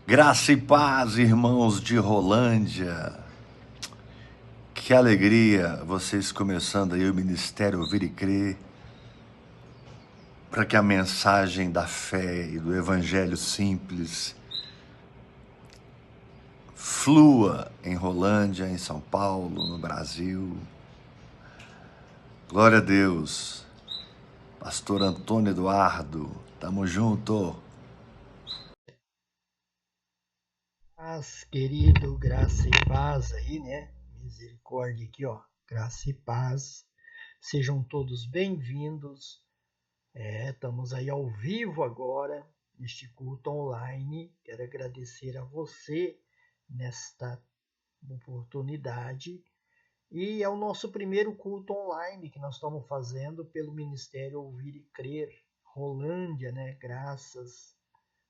Graça e paz, irmãos de Rolândia. Que alegria vocês começando aí o Ministério Ouvir e Crer, para que a mensagem da fé e do Evangelho simples flua em Rolândia, em São Paulo, no Brasil. Glória a Deus. Pastor Antônio Eduardo, tamo junto. Paz, querido, graça e paz aí, né? Misericórdia aqui, ó. Graça e paz. Sejam todos bem-vindos. Estamos aí ao vivo agora, neste culto online. Quero agradecer a você nesta oportunidade. E é o nosso primeiro culto online que nós estamos fazendo pelo Ministério Ouvir e Crer, Rolândia, né? Graças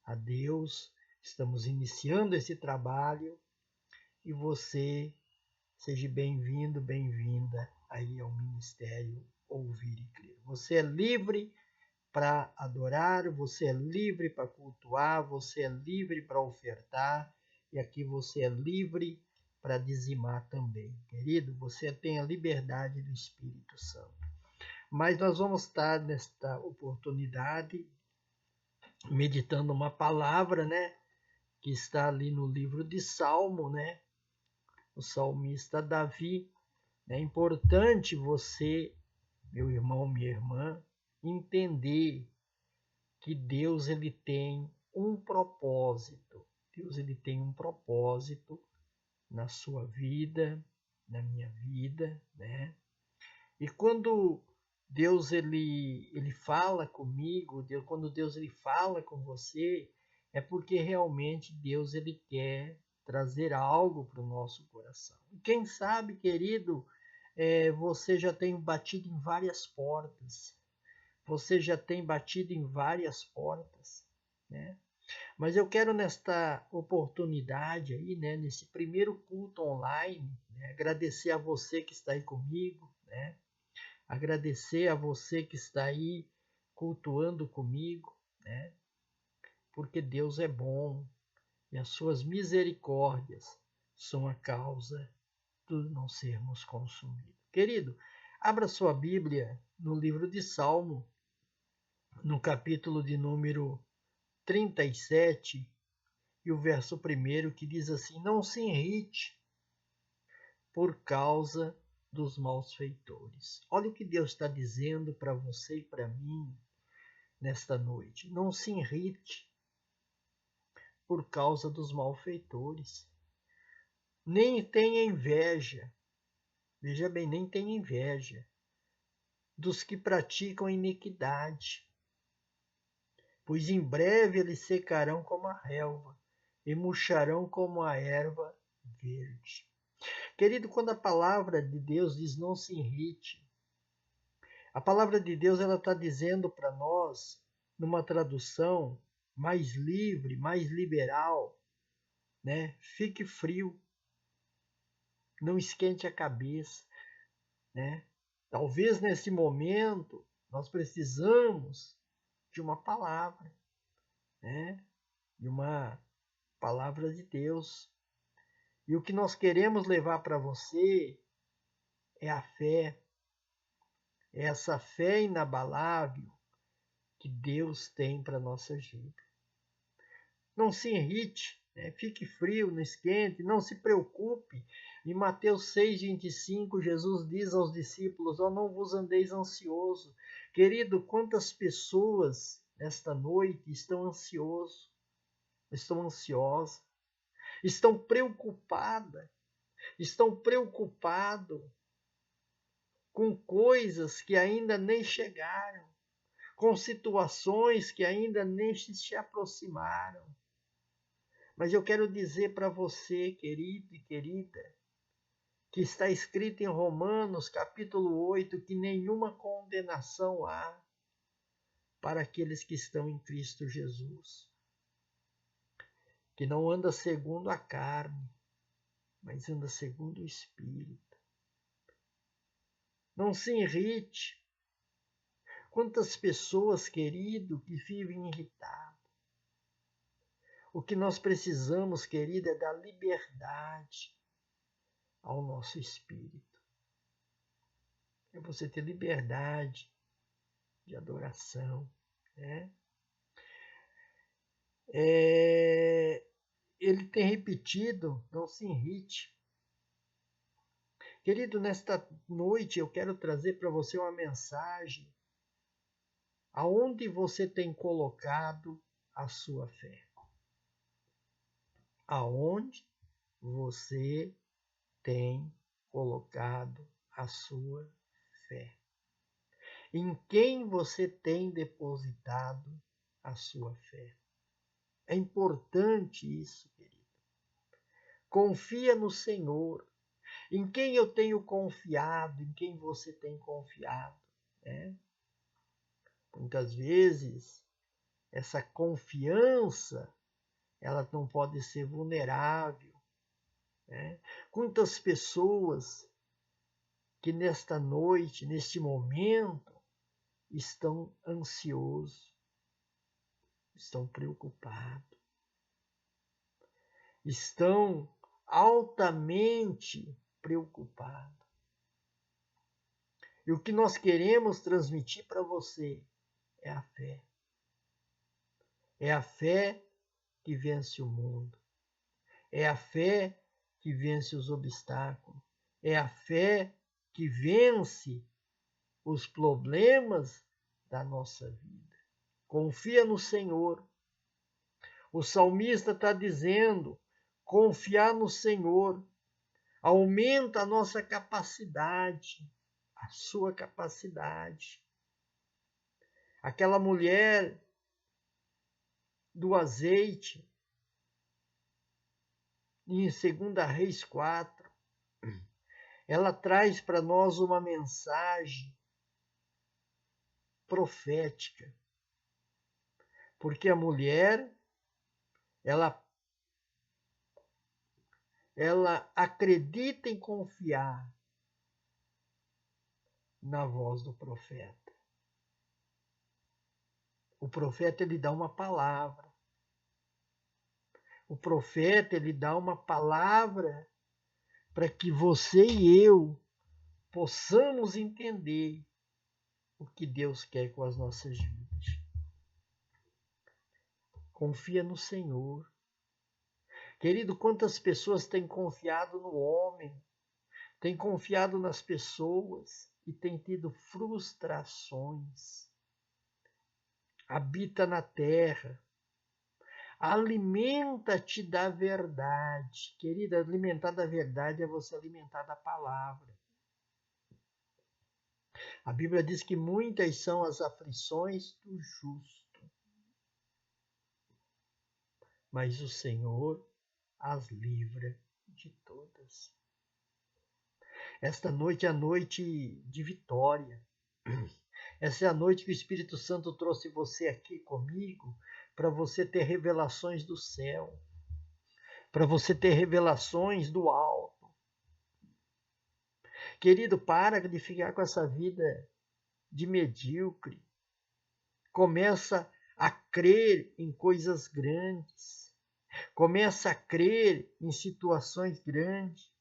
a Deus. Estamos iniciando esse trabalho e você seja bem-vindo, bem-vinda aí ao Ministério Ouvir e Crer. Você é livre para adorar, você é livre para cultuar, você é livre para ofertar e aqui você é livre para dizimar também. Querido, você tem a liberdade do Espírito Santo. Mas nós vamos estar nesta oportunidade meditando uma palavra, né, que está ali no livro de Salmo, né? O salmista Davi. É importante você, meu irmão, minha irmã, entender que Deus ele tem um propósito. Deus ele tem um propósito na sua vida, na minha vida, né? E quando Deus ele fala comigo, quando Deus ele fala com você, é porque realmente Deus ele quer trazer algo para o nosso coração. E quem sabe, querido, você já tem batido em várias portas, você já tem batido em várias portas, né? Mas eu quero nesta oportunidade aí, né, nesse primeiro culto online, né, agradecer a você que está aí comigo, né? Agradecer a você que está aí cultuando comigo, né? Porque Deus é bom e as suas misericórdias são a causa de não sermos consumidos. Querido, abra sua Bíblia no livro de Salmo, no capítulo de número 37 e o verso 1 que diz assim: Não se irrite por causa dos malfeitores. Olha o que Deus está dizendo para você e para mim nesta noite. Não se irrite por causa dos malfeitores. Nem tenha inveja, veja bem, nem tenha inveja dos que praticam a iniquidade, pois em breve eles secarão como a relva e murcharão como a erva verde. Querido, quando a palavra de Deus diz não se irrite, a palavra de Deus ela está dizendo para nós, numa tradução mais livre, mais liberal, né? Fique frio, não esquente a cabeça, né? Talvez nesse momento nós precisamos de uma palavra, né? De uma palavra de Deus. E o que nós queremos levar para você é a fé, é essa fé inabalável que Deus tem para a nossa vida. Não se irrite, né? Fique frio, não esquente, não se preocupe. Em Mateus 6,25, Jesus diz aos discípulos: oh, não vos andeis ansioso. Querido, quantas pessoas esta noite estão ansiosas, estão preocupadas, estão preocupados com coisas que ainda nem chegaram, com situações que ainda nem se aproximaram. Mas eu quero dizer para você, querido e querida, que está escrito em Romanos, capítulo 8, que nenhuma condenação há para aqueles que estão em Cristo Jesus, que não anda segundo a carne, mas anda segundo o Espírito. Não se irrite. Quantas pessoas, querido, que vivem irritadas. O que nós precisamos, querida, é dar liberdade ao nosso espírito. É você ter liberdade de adoração, né? Ele tem repetido, não se irrite. Querido, nesta noite eu quero trazer para você uma mensagem aonde você tem colocado a sua fé. Aonde você tem colocado a sua fé. Em quem você tem depositado a sua fé. É importante isso, querido. Confia no Senhor. Em quem eu tenho confiado, em quem você tem confiado, né? Muitas vezes, essa confiança, ela não pode ser vulnerável, né? Quantas pessoas que nesta noite, neste momento, estão ansiosos, estão preocupados, estão altamente preocupados. E o que nós queremos transmitir para você é a fé. É a fé que vence o mundo. É a fé que vence os obstáculos. É a fé que vence os problemas da nossa vida. Confia no Senhor. O salmista está dizendo, confiar no Senhor aumenta a nossa capacidade, a sua capacidade. Aquela mulher do azeite, em 2 Reis 4, ela traz para nós uma mensagem profética. Porque a mulher, ela acredita em confiar na voz do profeta. O profeta, ele dá uma palavra. O profeta, ele dá uma palavra para que você e eu possamos entender o que Deus quer com as nossas vidas. Confia no Senhor. Querido, quantas pessoas têm confiado no homem, têm confiado nas pessoas e têm tido frustrações. Habita na terra. Alimenta-te da verdade. Querida, alimentar da verdade é você alimentar da palavra. A Bíblia diz que muitas são as aflições do justo, mas o Senhor as livra de todas. Esta noite é a noite de vitória. Essa é a noite que o Espírito Santo trouxe você aqui comigo para você ter revelações do céu, para você ter revelações do alto. Querido, para de ficar com essa vida de medíocre. Começa a crer em coisas grandes. Começa a crer em situações grandes.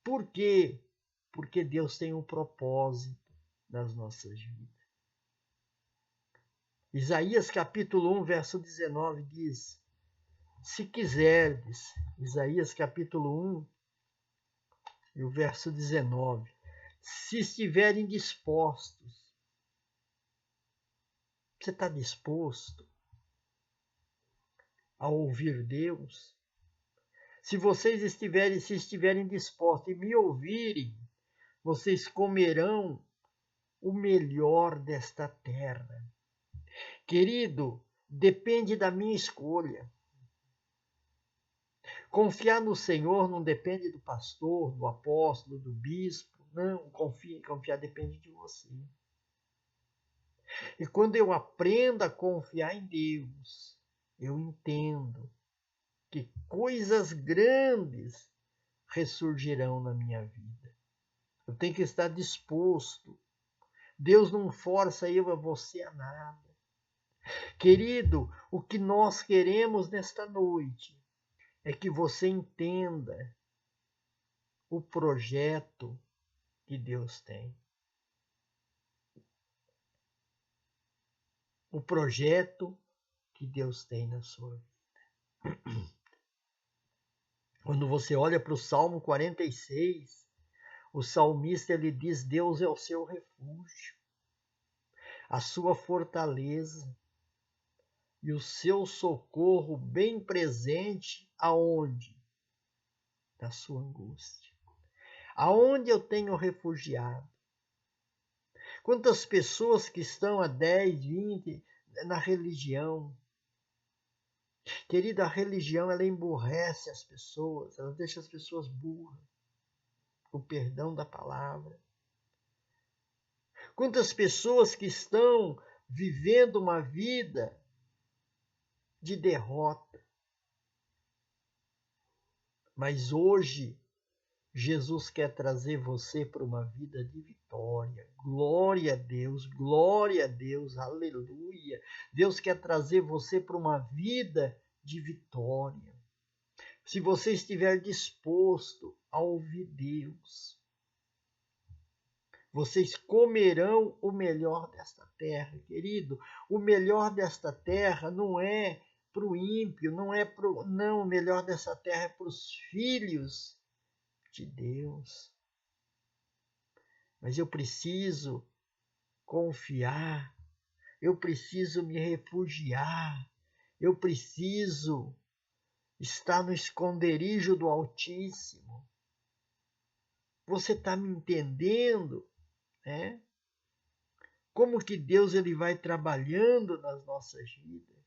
Por quê? Porque Deus tem um propósito nas nossas vidas. Isaías capítulo 1, verso 19 diz: se quiserdes, Isaías capítulo 1 e o verso 19, se estiverem dispostos, você está disposto a ouvir Deus? Se estiverem dispostos e me ouvirem, vocês comerão o melhor desta terra. Querido, depende da minha escolha. Confiar no Senhor não depende do pastor, do apóstolo, do bispo. Não, confiar depende de você. E quando eu aprendo a confiar em Deus, eu entendo que coisas grandes ressurgirão na minha vida. Eu tenho que estar disposto. Deus não força eu a você a nada. Querido, o que nós queremos nesta noite é que você entenda o projeto que Deus tem. O projeto que Deus tem na sua vida. Quando você olha para o Salmo 46, o salmista ele diz: Deus é o seu refúgio, a sua fortaleza e o seu socorro bem presente aonde? Na sua angústia. Aonde eu tenho refugiado? Quantas pessoas que estão há 10, 20 na religião. Querida, a religião ela emburrece as pessoas, ela deixa as pessoas burras. O perdão da palavra. Quantas pessoas que estão vivendo uma vida de derrota. Mas hoje, Jesus quer trazer você para uma vida de vitória. Glória a Deus, aleluia. Deus quer trazer você para uma vida de vitória. Se você estiver disposto a ouvir Deus, vocês comerão o melhor desta terra, querido. O melhor desta terra não é para o ímpio, não, o melhor dessa terra é para os filhos de Deus. Mas eu preciso confiar, eu preciso me refugiar, eu preciso estar no esconderijo do Altíssimo. Você está me entendendo, né? Como que Deus ele vai trabalhando nas nossas vidas?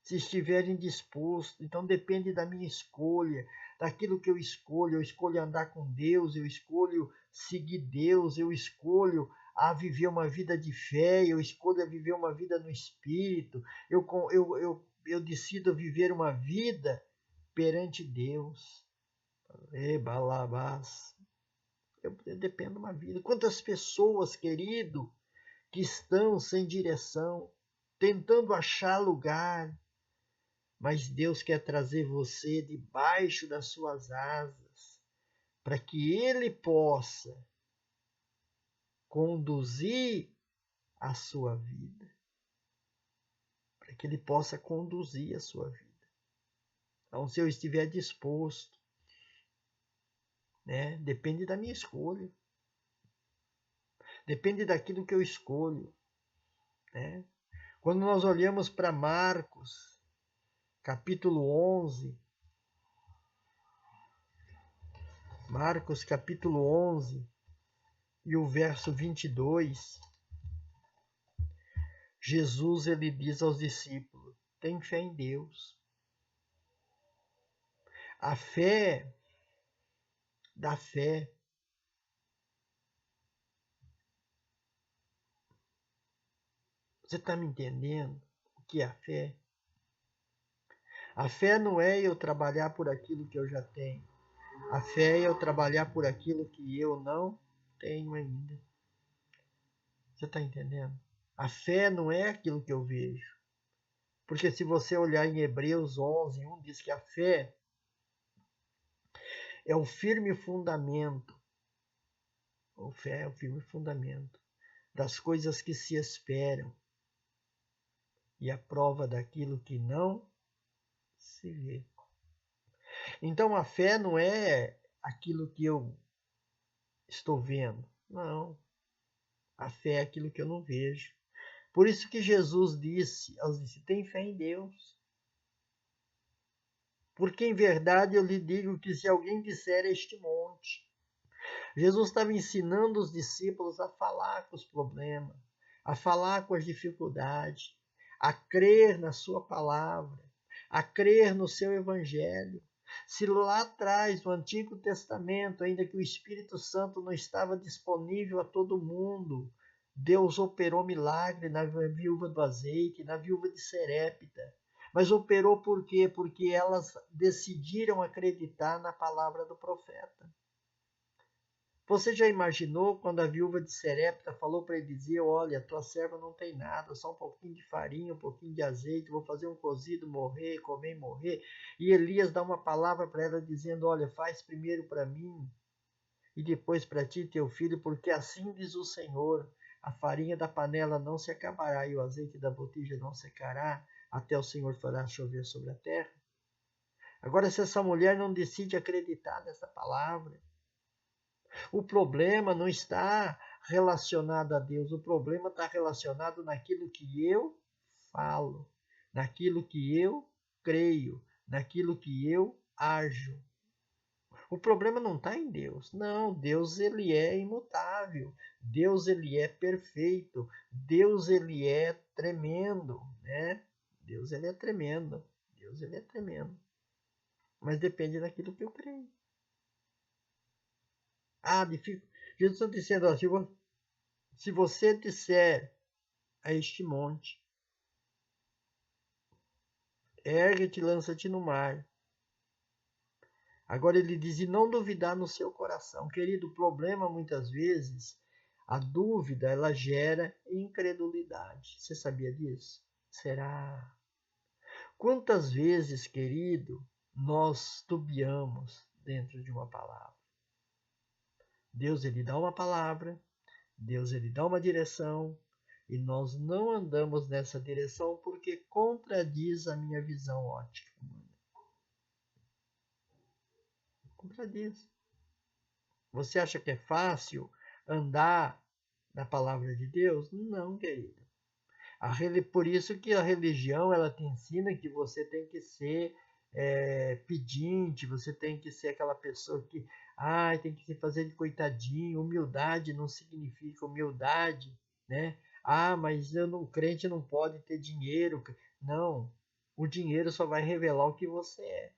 Se estiverem dispostos, então depende da minha escolha, daquilo que eu escolho andar com Deus, eu escolho seguir Deus, eu escolho a viver uma vida de fé, eu escolho a viver uma vida no Espírito, eu decido viver uma vida perante Deus. Eu dependo de uma vida. Quantas pessoas, querido, que estão sem direção, tentando achar lugar, mas Deus quer trazer você debaixo das suas asas, para que Ele possa conduzir a sua vida. Para que Ele possa conduzir a sua vida. Então, se eu estiver disposto, né? Depende da minha escolha. Depende daquilo que eu escolho, né? Quando nós olhamos para Marcos, capítulo 11, Marcos capítulo 11 e o verso 22, Jesus ele diz aos discípulos: tem fé em Deus. A fé da fé. Você está me entendendo o que é a fé? A fé não é eu trabalhar por aquilo que eu já tenho. A fé é eu trabalhar por aquilo que eu não tenho ainda. Você está entendendo? A fé não é aquilo que eu vejo. Porque se você olhar em Hebreus 11, 1 diz que a fé é o firme fundamento. A fé é o firme fundamento das coisas que se esperam e a prova daquilo que não se vê. Então a fé não é aquilo que eu estou vendo. Não. A fé é aquilo que eu não vejo. Por isso que Jesus disse aos discípulos: tem fé em Deus. Porque em verdade eu lhe digo que se alguém disser a este monte. Jesus estava ensinando os discípulos a falar com os problemas, a falar com as dificuldades, a crer na sua palavra, a crer no seu evangelho. Se lá atrás, no Antigo Testamento, ainda que o Espírito Santo não estava disponível a todo mundo, Deus operou milagre na viúva do azeite, na viúva de Serepta. Mas operou por quê? Porque elas decidiram acreditar na palavra do profeta. Você já imaginou quando a viúva de Serepta falou para Eliseu, olha, tua serva não tem nada, só um pouquinho de farinha, um pouquinho de azeite, vou fazer um cozido, morrer, comer e morrer. E Elias dá uma palavra para ela dizendo, olha, faz primeiro para mim e depois para ti e teu filho, porque assim diz o Senhor, a farinha da panela não se acabará e o azeite da botija não secará, até o Senhor fará chover sobre a terra. Agora, se essa mulher não decide acreditar nessa palavra, o problema não está relacionado a Deus, o problema está relacionado naquilo que eu falo, naquilo que eu creio, naquilo que eu ajo. O problema não está em Deus. Não, Deus ele é imutável. Deus ele é perfeito. Deus ele é tremendo, né? Deus ele é tremendo. Deus ele é tremendo. Mas depende daquilo que eu creio. Jesus está dizendo assim, se você disser a este monte, ergue-te, lança-te no mar. Agora ele diz, e não duvidar no seu coração. Querido, o problema muitas vezes, a dúvida, ela gera incredulidade. Você sabia disso? Será? Quantas vezes, querido, nós tubiamos dentro de uma palavra? Deus, ele dá uma palavra, Deus, ele dá uma direção, e nós não andamos nessa direção porque contradiz a minha visão ótica. Contradiz. Você acha que é fácil andar na palavra de Deus? Não, querido. Por isso que a religião ela te ensina que você tem que ser pedinte, você tem que ser aquela pessoa que tem que se fazer de coitadinho. Humildade não significa humildade, né? Mas o crente não pode ter dinheiro. Não, o dinheiro só vai revelar o que você é.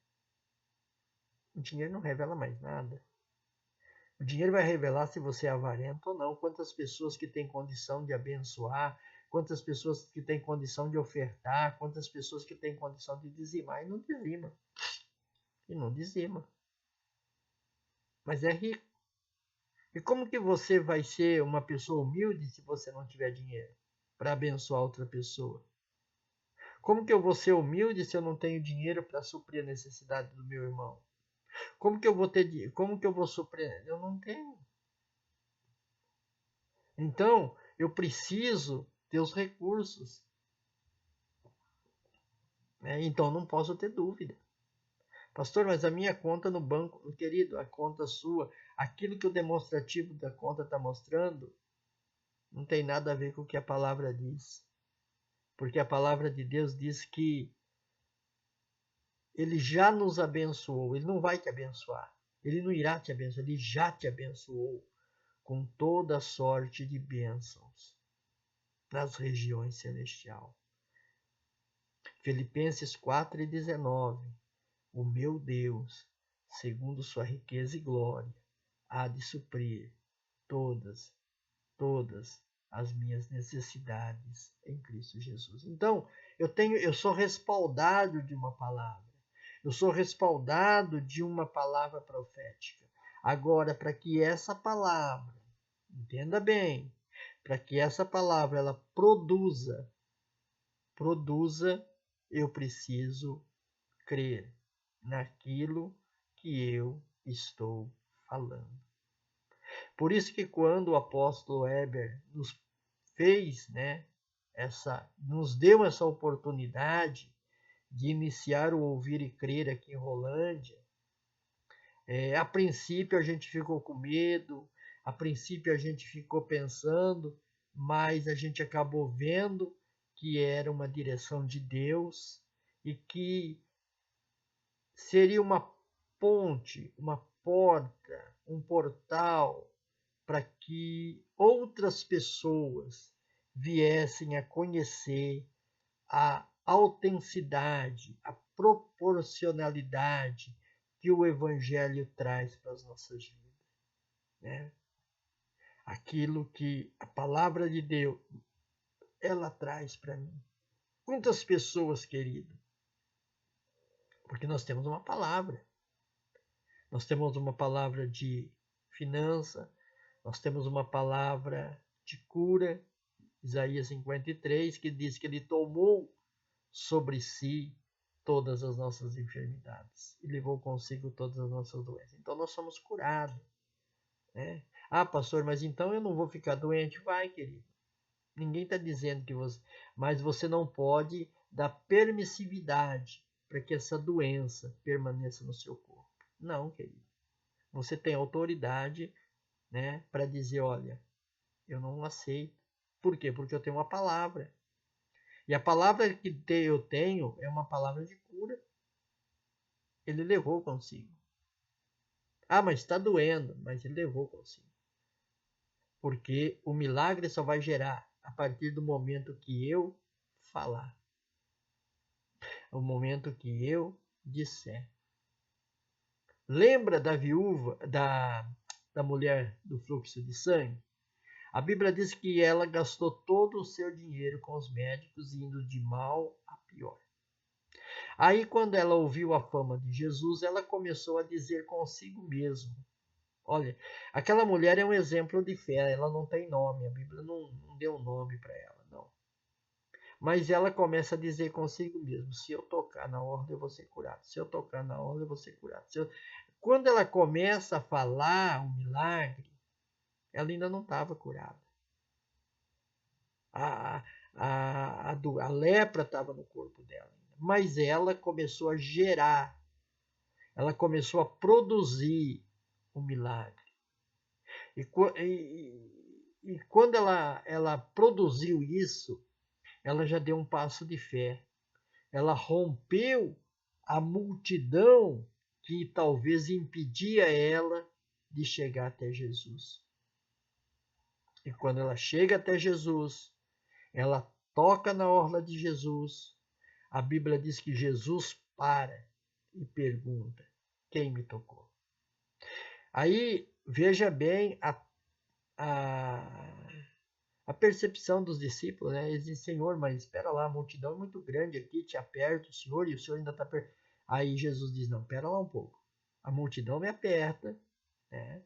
O dinheiro não revela mais nada. O dinheiro vai revelar se você é avarento ou não, quantas pessoas que têm condição de abençoar, quantas pessoas que têm condição de ofertar, quantas pessoas que têm condição de dizimar e não dizima. E não dizima. Mas é rico. E como que você vai ser uma pessoa humilde se você não tiver dinheiro para abençoar outra pessoa? Como que eu vou ser humilde se eu não tenho dinheiro para suprir a necessidade do meu irmão? Como que eu vou ter dinheiro? Como que eu vou suprir? Eu não tenho. Então, eu preciso ter os recursos. Então, não posso ter dúvida. Pastor, mas a minha conta no banco, querido, a conta sua, aquilo que o demonstrativo da conta está mostrando, não tem nada a ver com o que a palavra diz. Porque a palavra de Deus diz que ele já nos abençoou, ele não vai te abençoar. Ele não irá te abençoar, ele já te abençoou com toda sorte de bênçãos nas regiões celestiais. Filipenses 4:19. O meu Deus, segundo sua riqueza e glória, há de suprir todas as minhas necessidades em Cristo Jesus. Então, eu sou respaldado de uma palavra. Eu sou respaldado de uma palavra profética. Agora, para que essa palavra, entenda bem, para que essa palavra ela produza, eu preciso crer naquilo que eu estou falando. Por isso que quando o apóstolo Heber nos fez, nos deu essa oportunidade de iniciar o Ouvir e Crer aqui em Rolândia, a princípio a gente ficou com medo, a princípio a gente ficou pensando, mas a gente acabou vendo que era uma direção de Deus e que seria uma ponte, uma porta, um portal para que outras pessoas viessem a conhecer a autenticidade, a proporcionalidade que o Evangelho traz para as nossas vidas. Né? Aquilo que a palavra de Deus ela traz para mim. Quantas pessoas, querido? Porque nós temos uma palavra. Nós temos uma palavra de finança, Nós temos uma palavra de cura, Isaías 53, que diz que ele tomou sobre si todas as nossas enfermidades e levou consigo todas as nossas doenças. Então nós somos curados, né? Ah, pastor, mas então eu não vou ficar doente? Vai, querido. Ninguém está dizendo que você... Mas você não pode dar permissividade para que essa doença permaneça no seu corpo. Não, querido. Você tem autoridade, né, para dizer, olha, eu não aceito. Por quê? Porque eu tenho uma palavra. E a palavra que eu tenho é uma palavra de cura. Ele levou consigo. Ah, mas está doendo. Mas ele levou consigo. Porque o milagre só vai gerar a partir do momento que eu falar. O momento que eu disser. Lembra da viúva, da mulher do fluxo de sangue? A Bíblia diz que ela gastou todo o seu dinheiro com os médicos, indo de mal a pior. Aí, quando ela ouviu a fama de Jesus, ela começou a dizer consigo mesma: olha, aquela mulher é um exemplo de fé, ela não tem nome, a Bíblia não deu nome para ela, não. Mas ela começa a dizer consigo mesma: se eu tocar na orla, eu vou ser curado. Se eu tocar na orla, eu vou ser curado. Quando ela começa a falar o milagre, ela ainda não estava curada. A lepra estava no corpo dela. Mas ela começou a gerar, ela começou a produzir o milagre. E quando ela produziu isso, ela já deu um passo de fé. Ela rompeu a multidão que talvez impedia ela de chegar até Jesus. E quando ela chega até Jesus, ela toca na orla de Jesus. A Bíblia diz que Jesus para e pergunta: quem me tocou? Aí veja bem a percepção dos discípulos, né? Eles dizem: Senhor, mas espera lá, a multidão é muito grande aqui, te aperta o Senhor e o Senhor ainda está perto. Aí Jesus diz: não, espera lá um pouco. A multidão me aperta, né?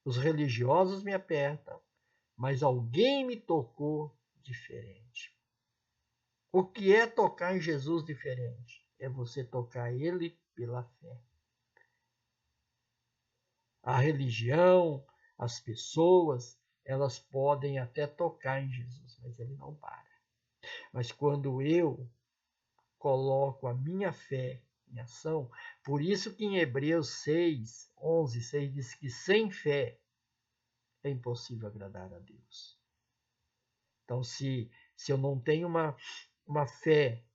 Os religiosos me apertam, mas alguém me tocou diferente. O que é tocar em Jesus diferente? É você tocar ele pela fé. A religião, as pessoas, elas podem até tocar em Jesus, mas ele não para. Mas quando eu coloco a minha fé em ação, por isso que em Hebreus 6, 11, 6 diz que sem fé é impossível agradar a Deus. Então, se eu não tenho uma fé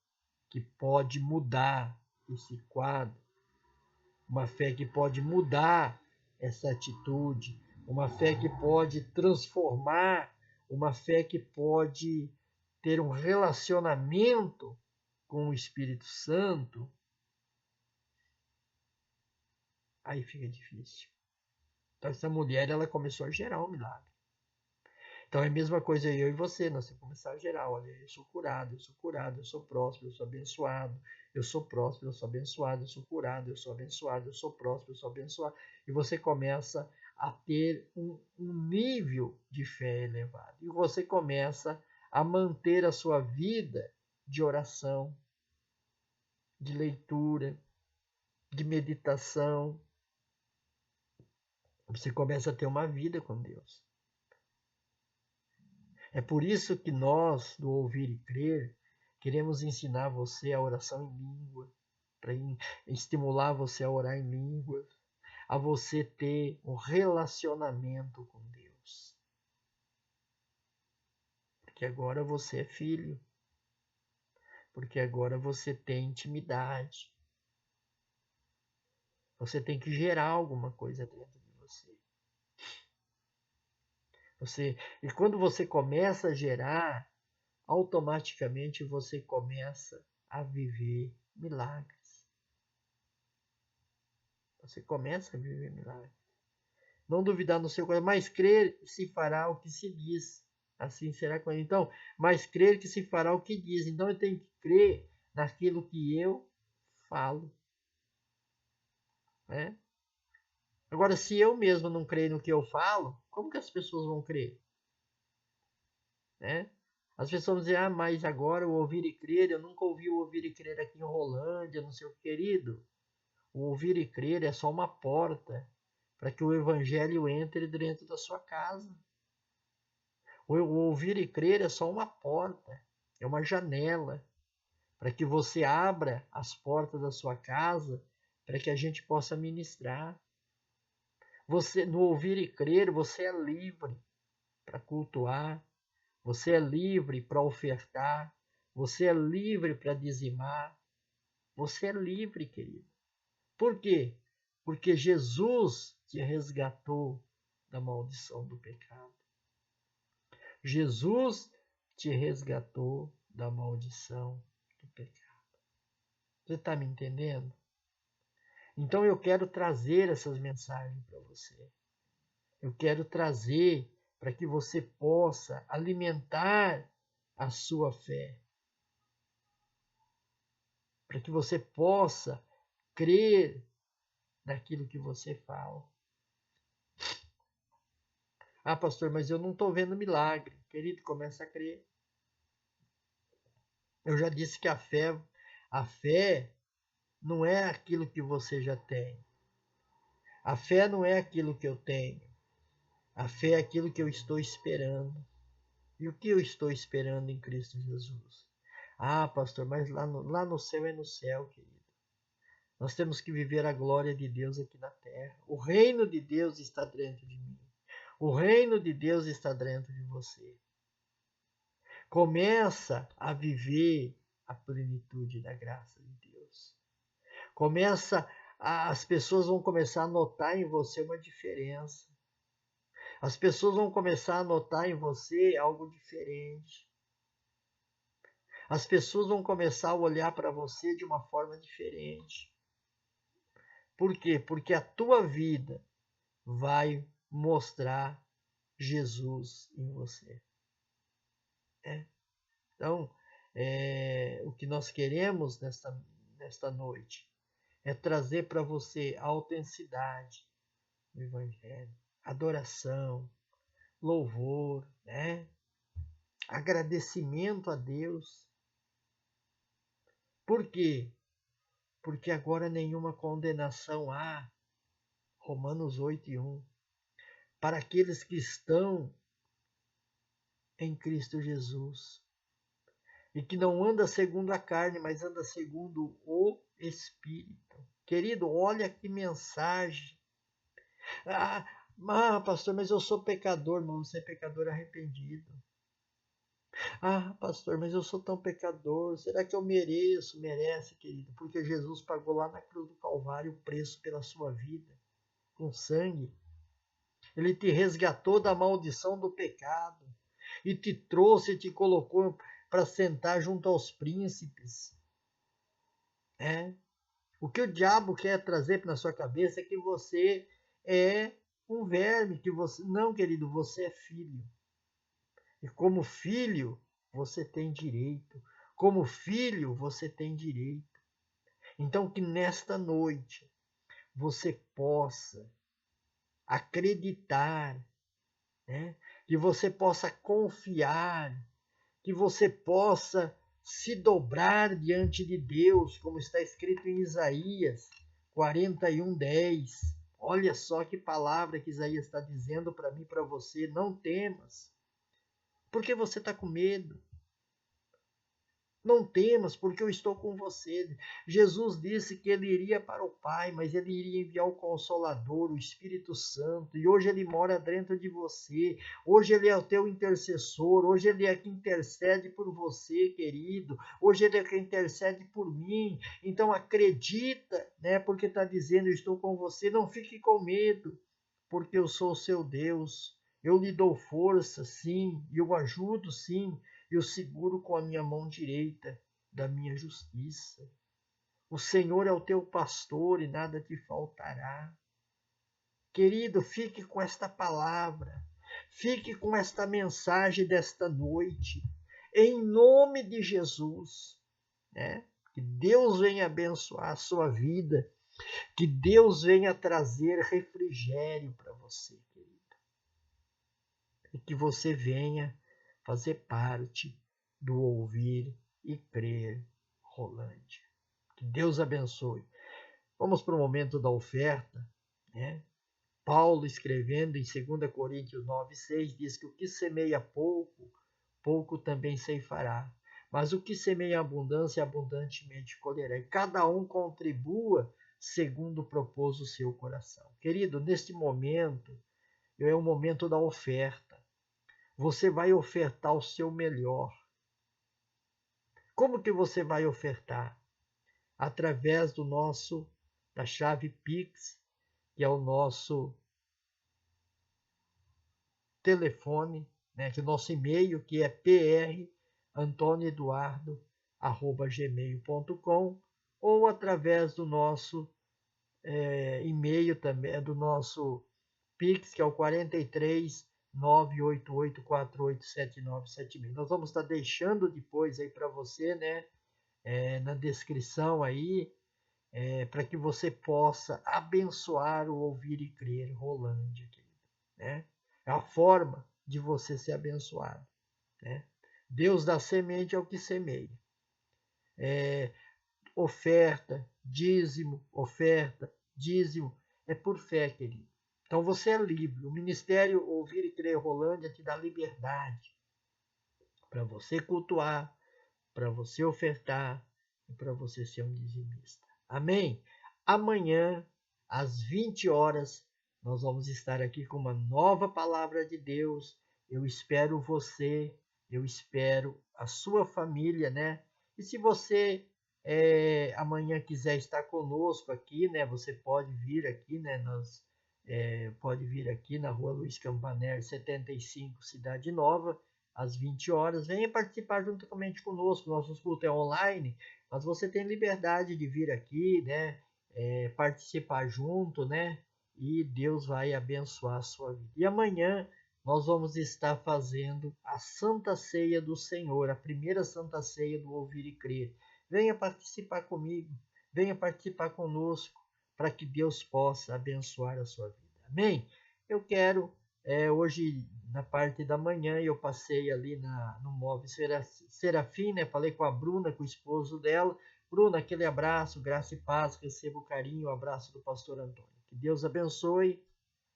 que pode mudar esse quadro, uma fé que pode mudar essa atitude, uma fé que pode transformar, uma fé que pode ter um relacionamento com o Espírito Santo, aí fica difícil. Então essa mulher, ela começou a gerar um milagre. Então é a mesma coisa eu e você, nós temos que começar a gerar, olha, eu sou curado, eu sou próspero, eu sou abençoado, eu sou próspero, eu sou abençoado, eu sou curado, eu sou abençoado, eu sou próspero, eu sou abençoado. E você começa a ter um nível de fé elevado. E você começa a manter a sua vida de oração, de leitura, de meditação. Você começa a ter uma vida com Deus. É por isso que nós, do Ouvir e Crer, queremos ensinar você a oração em língua, para estimular você a orar em línguas, a você ter um relacionamento com Deus. Porque agora você é filho. Porque agora você tem intimidade. Você tem que gerar alguma coisa dentro de você. E quando você começa a gerar, automaticamente você começa a viver milagres. Você começa a viver milagres. Não duvidar no seu coração, mas crer se fará o que se diz. Assim será com ele. Então, mas crer que se fará o que diz. Então eu tenho que crer naquilo que eu falo. Né? Agora, se eu mesmo não creio no que eu falo, como que as pessoas vão crer? Né? As pessoas vão dizer, mas agora o ouvir e crer, eu nunca ouvi o ouvir e crer aqui em Rolândia, não sei o que, querido. O ouvir e crer é só uma porta para que o evangelho entre dentro da sua casa. O ouvir e crer é só uma porta, é uma janela para que você abra as portas da sua casa para que a gente possa ministrar. Você, no ouvir e crer, você é livre para cultuar, você é livre para ofertar, você é livre para dizimar, você é livre, querido. Por quê? Porque Jesus te resgatou da maldição do pecado. Jesus te resgatou da maldição do pecado. Você está me entendendo? Então eu quero trazer essas mensagens para você. Eu quero trazer para que você possa alimentar a sua fé. Para que você possa crer naquilo que você fala. Ah, pastor, mas eu não estou vendo milagre. Querido, começa a crer. Eu já disse que a fé não é aquilo que você já tem. A fé não é aquilo que eu tenho. A fé é aquilo que eu estou esperando. E o que eu estou esperando em Cristo Jesus? Ah, pastor, mas lá no céu é no céu, querido. Nós temos que viver a glória de Deus aqui na terra. O reino de Deus está dentro de mim. O reino de Deus está dentro de você. Começa a viver a plenitude da graça de Deus. As pessoas vão começar a notar em você uma diferença. As pessoas vão começar a notar em você algo diferente. As pessoas vão começar a olhar para você de uma forma diferente. Por quê? Porque a tua vida vai mostrar Jesus em você. Então, o que nós queremos nesta noite é trazer para você a autenticidade do Evangelho, adoração, louvor, né? Agradecimento a Deus. Por quê? Porque agora nenhuma condenação há, Romanos 8:1, para aqueles que estão em Cristo Jesus. E que não anda segundo a carne, mas anda segundo o Espírito. Querido, olha que mensagem. Pastor, mas eu sou pecador. Não, você é pecador arrependido. Pastor, mas eu sou tão pecador. Será que eu mereço? Merece, querido, porque Jesus pagou lá na cruz do Calvário o preço pela sua vida, com sangue. Ele te resgatou da maldição do pecado e te trouxe e te colocou para sentar junto aos príncipes. O que o diabo quer trazer na sua cabeça é que você é um verme, que você... Não, querido, você é filho. E como filho, você tem direito. Como filho, você tem direito. Então que nesta noite você possa acreditar, né? Que você possa confiar, que você possa se dobrar diante de Deus, como está escrito em Isaías 41:10. Olha só que palavra que Isaías está dizendo para mim e para você. Não temas. Por que você está com medo? Não temas, porque eu estou com você. Jesus disse que ele iria para o Pai, mas ele iria enviar o Consolador, o Espírito Santo, e hoje ele mora dentro de você. Hoje ele é o teu intercessor, hoje ele é quem intercede por você, querido. Hoje ele é quem intercede por mim. Então acredita, né? Porque está dizendo, eu estou com você. Não fique com medo, porque eu sou o seu Deus. Eu lhe dou força, sim, e eu ajudo, sim. Eu seguro com a minha mão direita da minha justiça. O Senhor é o teu pastor e nada te faltará. Querido, fique com esta palavra. Fique com esta mensagem desta noite. Em nome de Jesus. Né? Que Deus venha abençoar a sua vida. Que Deus venha trazer refrigério para você, querido. E que você venha fazer parte do Ouvir e Crer Rolândia. Que Deus abençoe. Vamos para o momento da oferta, né? Paulo, escrevendo em 2 Coríntios 9,6, diz que o que semeia pouco, pouco também ceifará. Mas o que semeia abundância, abundantemente colherá. E cada um contribua segundo propôs o seu coração. Querido, neste momento, é o momento da oferta. Você vai ofertar o seu melhor. Como que você vai ofertar? Através da chave Pix, que é o nosso telefone, né, que é o nosso e-mail, que é prantonioeduardo@gmail.com, ou através do nosso e-mail também, do nosso Pix, que é o 43 988487976. Nós vamos estar deixando depois aí para você, né, na descrição aí, para que você possa abençoar o Ouvir e Crer Rolândia, querido, né? É a forma de você ser abençoado, né? Deus dá semente ao que semeia. Oferta, dízimo, é por fé, querido. Então você é livre. O Ministério Ouvir e Crer Rolândia te dá liberdade para você cultuar, para você ofertar e para você ser um dizimista. Amém? Amanhã, às 20 horas, nós vamos estar aqui com uma nova palavra de Deus. Eu espero você, eu espero a sua família, né? E se você amanhã quiser estar conosco aqui, né? Você pode vir aqui, né? Pode vir aqui na Rua Luiz Campaner, 75, Cidade Nova, às 20 horas. Venha participar juntamente conosco. Nossos cultos é online, mas você tem liberdade de vir aqui, né? Participar junto, né? E Deus vai abençoar a sua vida. E amanhã nós vamos estar fazendo a Santa Ceia do Senhor, a primeira Santa Ceia do Ouvir e Crer. Venha participar comigo, venha participar conosco, para que Deus possa abençoar a sua vida. Amém? Eu quero, hoje, na parte da manhã, eu passei ali no Móvel Serafim, né? Falei com a Bruna, com o esposo dela. Bruna, aquele abraço, graça e paz, receba o carinho, o abraço do pastor Antônio. Que Deus abençoe,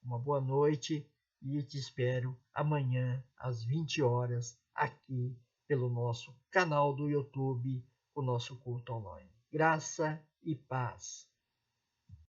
uma boa noite e te espero amanhã às 20 horas aqui pelo nosso canal do YouTube, o nosso culto online. Graça e paz.